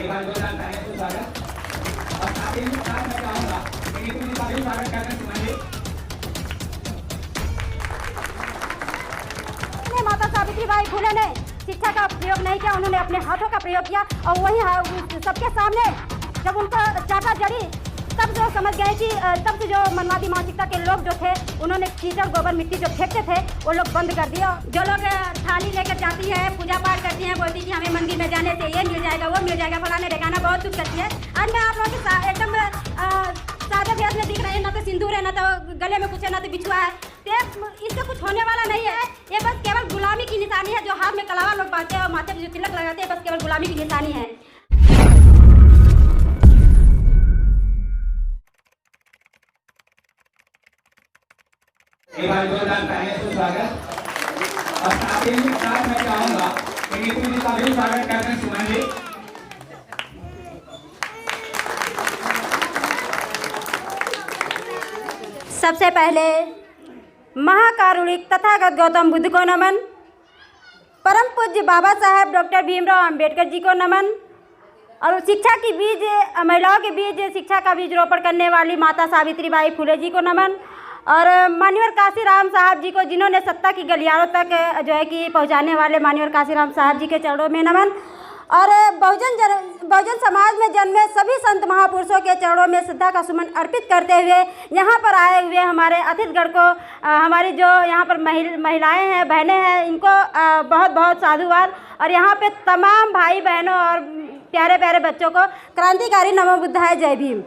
माता सावित्रीबाई फुले ने शिक्षा का प्रयोग नहीं किया, उन्होंने अपने हाथों का प्रयोग किया और वही सबके सामने जब उनका चाटा जड़ी तब जो समझ गए कि तब से जो मनवादी मानसिकता के लोग जो थे उन्होंने कीचड़ गोबर मिट्टी जो फेंकते थे वो लोग बंद कर दिया। जो लोग थाली लेकर जाती है, पूजा पाठ करती हैं, बोलती कि हमें मंदिर में जाने से ये मिल जाएगा वो मिल जाएगा, फलाने ढेकाना बहुत कुछ करती है। आज मैं आप लोगों के एकदम सादा भेष में दिख रहे हैं, ना तो सिंदूर है, ना तो गले में कुछ है, ना तो बिछुआ है। इससे कुछ होने वाला नहीं है। ये बस केवल गुलामी की निशानी है। जो हाथ में कलावा लोग बांधते हैं और माथे पे जो तिलक लगाते हैं, बस केवल गुलामी की निशानी है। एक बार जोरदार तालियों से स्वागत। और साथ ही साथ मैं चाहूंगा कि नीतू जी का भी स्वागत करते हैं। सुमन जी सबसे पहले महाकारुणिक तथागत गौतम बुद्ध को नमन, परम पूज्य बाबा साहेब डॉक्टर भीमराव अंबेडकर जी को नमन और शिक्षा की बीज महिलाओं के बीच शिक्षा का बीज रोपण करने वाली माता सावित्रीबाई फुले जी को नमन और मान्यवर काशीराम साहब जी को, जिन्होंने सत्ता की गलियारों तक जो है कि पहुंचाने वाले मान्यवर काशीराम साहब जी के चरणों में नमन और बहुजन समाज में जन्मे सभी संत महापुरुषों के चरणों में श्रद्धा का सुमन अर्पित करते हुए यहाँ पर आए हुए हमारे अतिथिगण को, हमारी जो यहाँ पर महिलाएं हैं, बहनें हैं, इनको बहुत बहुत साधुवाद और यहाँ पे तमाम भाई बहनों और प्यारे प्यारे बच्चों को क्रांतिकारी नमो बुद्धाय जय भीम।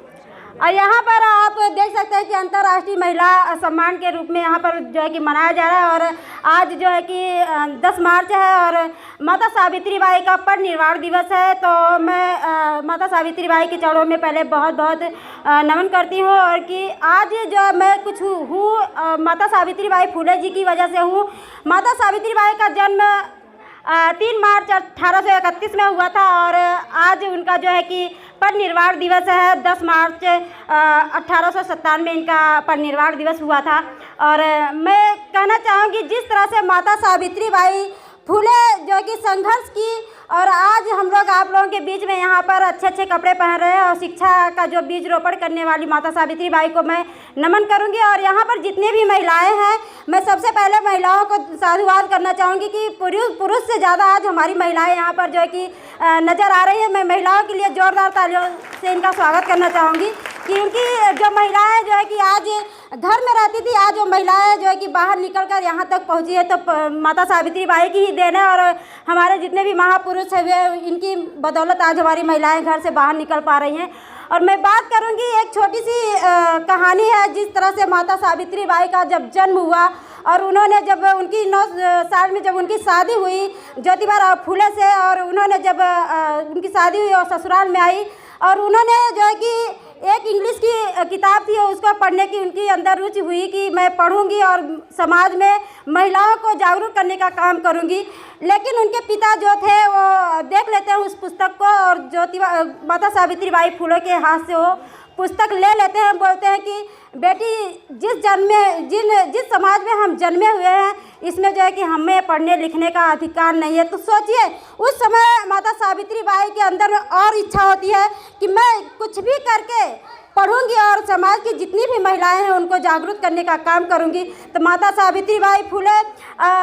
और यहाँ पर आप देख सकते हैं कि अंतर्राष्ट्रीय महिला सम्मान के रूप में यहाँ पर जो है कि मनाया जा रहा है और आज जो है कि 10 मार्च है और माता सावित्रीबाई का परिनिर्वाण दिवस है। तो मैं माता सावित्रीबाई के चरणों में पहले बहुत बहुत नमन करती हूँ और कि आज जो मैं कुछ हूँ माता सावित्रीबाई फुले जी की वजह से हूँ। माता सावित्रीबाई का जन्म 3 मार्च 1831 में हुआ था और आज उनका जो है कि परिनिर्वाण दिवस है। 10 मार्च 1897 में इनका परिनिर्वाण दिवस हुआ था। और मैं कहना चाहूँगी जिस तरह से माता सावित्रीबाई फुले जो कि संघर्ष की और आज हम लोग आप लोगों के बीच में यहाँ पर अच्छे अच्छे कपड़े पहन रहे हैं और शिक्षा का जो बीज रोपण करने वाली माता सावित्रीबाई को मैं नमन करूँगी। और यहाँ पर जितनी भी महिलाएं हैं, मैं सबसे पहले महिलाओं को साधुवाद करना चाहूँगी कि पुरुष से ज़्यादा आज हमारी महिलाएं यहाँ पर जो है कि नज़र आ रही है। मैं महिलाओं के लिए ज़ोरदार तालियों से इनका स्वागत करना चाहूँगी क्योंकि जो महिलाएं जो है कि आज घर में रहती थी, आज वो महिलाएं जो है कि बाहर निकलकर यहाँ तक पहुँची है तो माता सावित्रीबाई की ही देन है। और हमारे जितने भी महापुरुष हैं वे इनकी बदौलत आज हमारी महिलाएं घर से बाहर निकल पा रही हैं। और मैं बात करूंगी एक छोटी सी कहानी है जिस तरह से माता सावित्रीबाई का जब जन्म हुआ और उन्होंने जब उनकी 9 साल में जब उनकी शादी हुई ज्योतिबा फुले से और उन्होंने जब उनकी शादी हुई और ससुराल में आई और उन्होंने जो है कि एक इंग्लिश की किताब थी और उसको पढ़ने की उनकी अंदर रुचि हुई कि मैं पढ़ूंगी और समाज में महिलाओं को जागरूक करने का काम करूंगी। लेकिन उनके पिता जो थे वो देख लेते हैं उस पुस्तक को और माता सावित्रीबाई फुले के हाथ से वो पुस्तक ले लेते हैं, बोलते हैं कि बेटी जिस समाज में हम जन्मे हुए हैं इसमें जो है कि हमें पढ़ने लिखने का अधिकार नहीं है। तो सोचिए उस समय माता सावित्रीबाई के अंदर में और इच्छा होती है कि मैं कुछ भी करके पढ़ूंगी और समाज की जितनी भी महिलाएं हैं उनको जागरूक करने का काम करूंगी। तो माता सावित्रीबाई फुले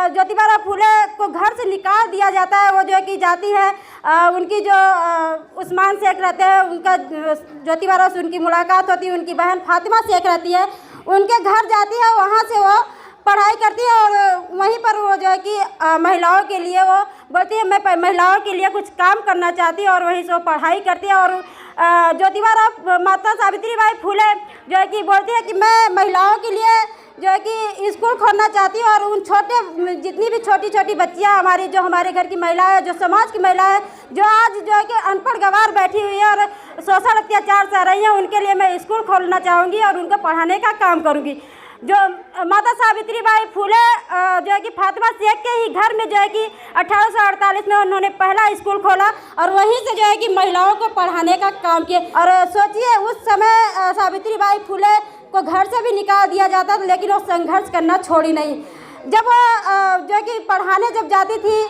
ज्योतिबा फुले को घर से निकाल दिया जाता है। वो जो है कि जाती है उनकी जो उस्मान शेख रहते हैं उनका ज्योतिबा से उनकी मुलाकात होती है, उनकी बहन फातिमा शेख रहती है उनके घर जाती है, वहाँ से वो पढ़ाई करती है और वहीं पर वो जो है कि महिलाओं के लिए वो बोलती है मैं महिलाओं के लिए कुछ काम करना चाहती हूँ और वहीं से वो पढ़ाई करती है। और ज्योतिबा माता सावित्रीबाई फुले जो है कि बोलती है कि मैं महिलाओं के लिए जो है कि स्कूल खोलना चाहती हूँ और उन जितनी भी छोटी छोटी बच्चियाँ हमारे घर की महिलाएं जो समाज की महिलाएं जो आज जो है कि अनपढ़ गंवार बैठी हुई है और शोषण अत्याचार सह रही हैं, उनके लिए मैं स्कूल खोलना चाहूँगी और उनको पढ़ाने का काम करूँगी। जो माता सावित्रीबाई फुले जो है कि फातिमा शेख के ही घर में जो है कि 1848 में उन्होंने पहला स्कूल खोला और वहीं से जो है कि महिलाओं को पढ़ाने का काम किया। और सोचिए उस समय सावित्रीबाई फुले को घर से भी निकाल दिया जाता था लेकिन वो संघर्ष करना छोड़ी नहीं। जब वो जो है कि पढ़ाने जब जाती थी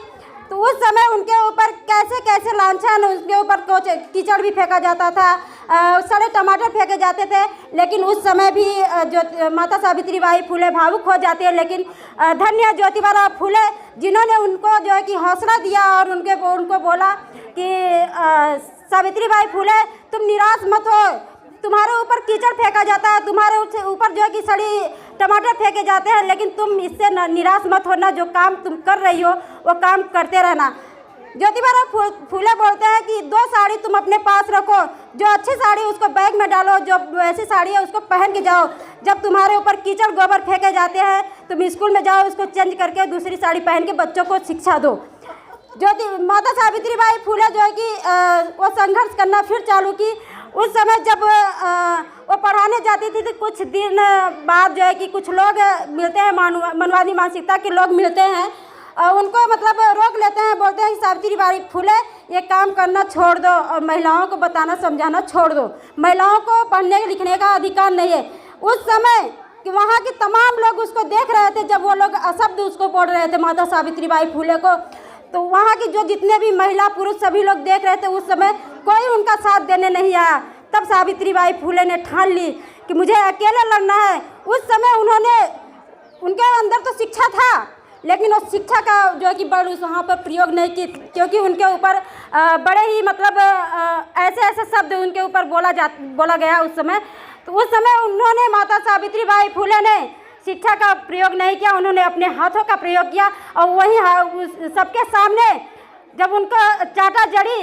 तो उस समय उनके ऊपर कैसे कैसे लांछन, उसके ऊपर कुछ कीचड़ भी फेंका जाता था, सड़े टमाटर फेंके जाते थे। लेकिन उस समय भी जो माता सावित्रीबाई फुले भावुक हो जाती है, लेकिन धन्य ज्योतिबा फुले जिन्होंने उनको जो है कि हौसला दिया और उनको बोला कि सावित्रीबाई फुले तुम निराश मत हो, तुम्हारे ऊपर कीचड़ फेंका जाता है, तुम्हारे ऊपर जो है कि सड़ी टमाटर फेंके जाते हैं, लेकिन तुम इससे निराश मत होना, जो काम तुम कर रही हो वो काम करते रहना। ज्योतिबा फुले बोलते हैं कि 2 साड़ी तुम अपने पास रखो, जो अच्छी साड़ी उसको बैग में डालो, जो वैसी साड़ी है उसको पहन के जाओ। जब तुम्हारे ऊपर कीचड़ गोबर फेंके जाते हैं तुम स्कूल में जाओ, उसको चेंज करके दूसरी साड़ी पहन के बच्चों को शिक्षा दो। माता सावित्रीबाई फुले जो है कि वो संघर्ष करना फिर चालू की। उस समय जब वो पढ़ाने जाती थी तो कुछ दिन बाद जो है कि कुछ लोग मिलते हैं, मनवादी मानसिकता के लोग मिलते हैं, उनको मतलब रोक लेते हैं, बोलते हैं कि सावित्रीबाई फुले ये काम करना छोड़ दो और महिलाओं को बताना समझाना छोड़ दो, महिलाओं को पढ़ने लिखने का अधिकार नहीं है। उस समय कि वहाँ के तमाम लोग उसको देख रहे थे, जब वो लोग अशब्द उसको बोल रहे थे माता सावित्रीबाई फुले को, तो वहाँ की जो जितने भी महिला पुरुष सभी लोग देख रहे थे। उस समय कोई उनका साथ देने नहीं आया। तब सावित्रीबाई फुले ने ठान ली कि मुझे अकेले लड़ना है। उस समय उनके अंदर तो शिक्षा था, लेकिन उस शिक्षा का जो है कि बड़ वहाँ पर प्रयोग नहीं की, क्योंकि उनके ऊपर बड़े ही मतलब ऐसे शब्द उनके ऊपर बोला गया उस समय। तो उस समय उन्होंने माता सावित्रीबाई फुले ने शिक्षा का प्रयोग नहीं किया, उन्होंने अपने हाथों का प्रयोग किया और वहीं सबके सामने जब उनको चाटा जड़ी,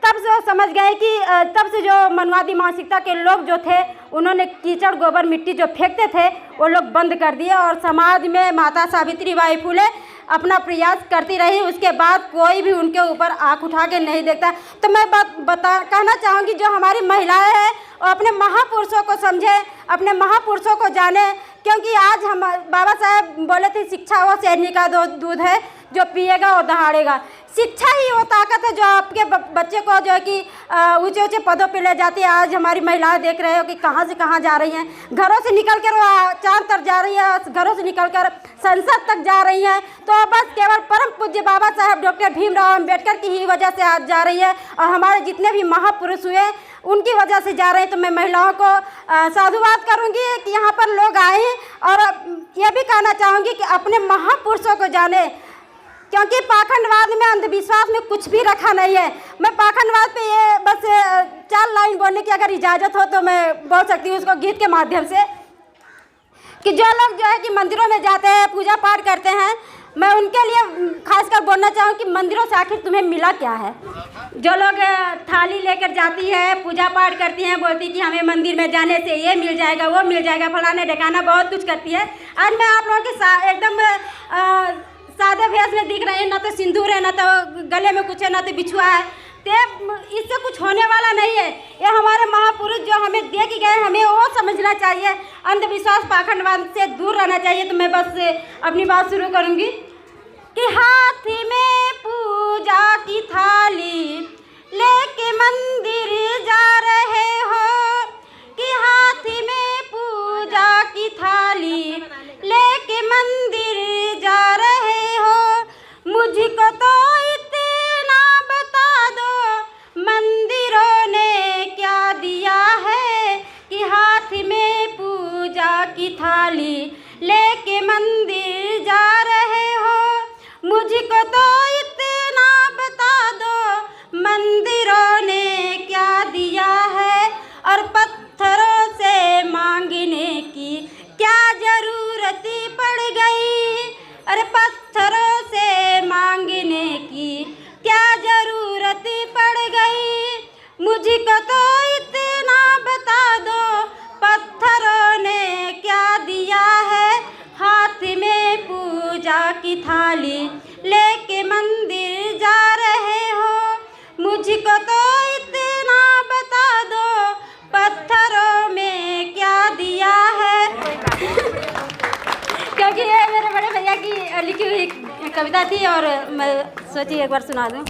तब से वो समझ गए कि तब से जो मनवादी मानसिकता के लोग जो थे उन्होंने कीचड़ गोबर मिट्टी जो फेंकते थे वो लोग बंद कर दिए और समाज में माता सावित्रीबाई फुले अपना प्रयास करती रही। उसके बाद कोई भी उनके ऊपर आँख उठा के नहीं देखता। तो मैं कहना चाहूँगी जो हमारी महिलाएं हैं वो अपने महापुरुषों को समझे, अपने महापुरुषों को जाने, क्योंकि आज हम बाबा साहेब बोले थे शिक्षा वो शहरनी का दूध है, जो पिएगा वो दहाड़ेगा। शिक्षा ही वो ताकत है जो आपके बच्चे को जो है कि ऊंचे ऊंचे पदों पे ले जाती है। आज हमारी महिलाएं देख रहे हो कि कहाँ से कहाँ जा रही हैं, घरों से निकल कर वो चांद तक जा रही है, घरों से निकल कर संसद तक जा रही हैं। तो बस केवल परम पूज्य बाबा साहेब डॉक्टर भीमराव अम्बेडकर की ही वजह से आज जा रही है और हमारे जितने भी महापुरुष हुए उनकी वजह से जा रहे हैं। तो मैं महिलाओं को साधुवाद करूँगी कि यहाँ पर लोग आए, और ये भी कहना चाहूँगी कि अपने महापुरुषों को जाने, क्योंकि पाखंडवाद में अंधविश्वास में कुछ भी रखा नहीं है। मैं पाखंडवाद पे ये बस 4 लाइन बोलने की अगर इजाज़त हो तो मैं बोल सकती हूँ उसको गीत के माध्यम से, कि जो लोग जो है कि मंदिरों में जाते हैं, पूजा पाठ करते हैं, मैं उनके लिए खासकर बोलना चाहूँ कि मंदिरों से आखिर तुम्हें मिला क्या है। जो लोग थाली लेकर जाती है, पूजा पाठ करती हैं, बोलती कि हमें मंदिर में जाने से ये मिल जाएगा वो मिल जाएगा, फलाने ढकाना बहुत कुछ करती है। आज मैं आप लोगों के एकदम सादे भेष में दिख रहे हैं, ना तो सिंदूर है, ना तो गले में कुछ है, ना तो बिछुआ है। तो इससे कुछ होने वाला नहीं है। ये हमारे महापुरुष जो हमें दे के गए, हमें वो समझना चाहिए। अंधविश्वास पाखंडवाद से दूर रहना चाहिए। तो मैं बस अपनी बात शुरू करूँगी कि हाथ में पूजा की थाली लेके मंदिर जा रहे हो, कि हाथ में पूजा की थाली लेके मंदिर जा रहे हो। मुझको तो इतना बता दो मंदिरों ने क्या दिया है, कि हाथ में पूजा की थाली लेके मंदिर जा रहे हो। मुझको तो इतना बता दो मंदिरों ने क्या दिया है, और पत्थरों से मांगने की क्या जरूरत पड़ गई। अरे पत्थरों से मांगने की क्या जरूरत पड़ गई। मुझको तो इतना बता दो पत्थरों ने क्या दिया है, हाथ में पूजा की थाली लेके मंदिर जा रहे हो। मुझको तो इतना बता दो पत्थरों में क्या दिया है। क्योंकि ये मेरे बड़े भैया की लिखी हुई कविता थी और मैं सोची एक बार सुना दूं।